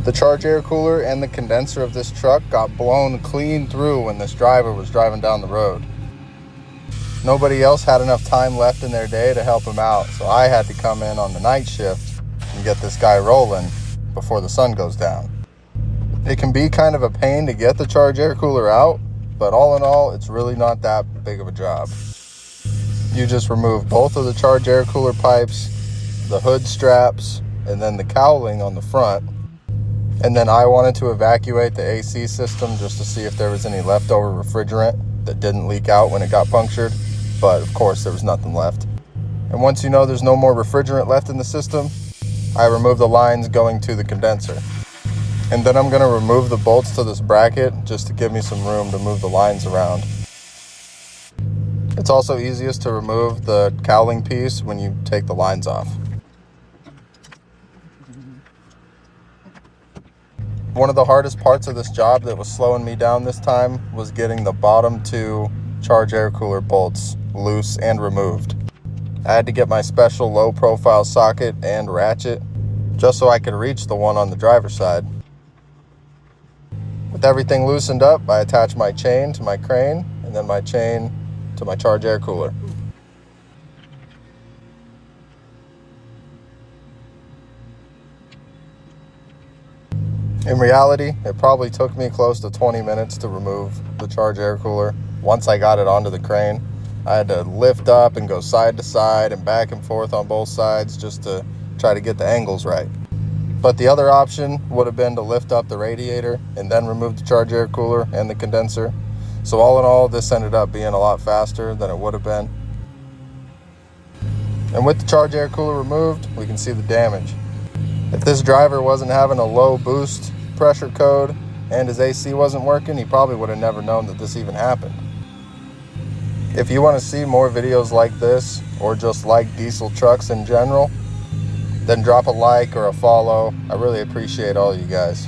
The charge air cooler and the condenser of this truck got blown clean through when this driver was driving down the road. Nobody else had enough time left in their day to help him out, so I had to come in on the night shift and get this guy rolling before the sun goes down. It can be kind of a pain to get the charge air cooler out, but all in all, it's really not that big of a job. You just remove both of the charge air cooler pipes, the hood straps, and then the cowling on the front. And then I wanted to evacuate the AC system just to see if there was any leftover refrigerant that didn't leak out when it got punctured. But of course, there was nothing left. And once you know there's no more refrigerant left in the system, I remove the lines going to the condenser. And then I'm going to remove the bolts to this bracket just to give me some room to move the lines around. It's also easiest to remove the cowling piece when you take the lines off. One of the hardest parts of this job that was slowing me down this time was getting the bottom two charge air cooler bolts loose and removed. I had to get my special low profile socket and ratchet just so I could reach the one on the driver's side. With everything loosened up, I attached my chain to my crane and then my chain to my charge air cooler. In reality, it probably took me close to 20 minutes to remove the charge air cooler. Once I got it onto the crane, I had to lift up and go side to side and back and forth on both sides just to try to get the angles right. But the other option would have been to lift up the radiator and then remove the charge air cooler and the condenser. So all in all, this ended up being a lot faster than it would have been. And with the charge air cooler removed, we can see the damage. If this driver wasn't having a low boost pressure code and his AC wasn't working, he probably would have never known that this even happened. If you want to see more videos like this, or just like diesel trucks in general, then drop a like or a follow. I really appreciate all you guys.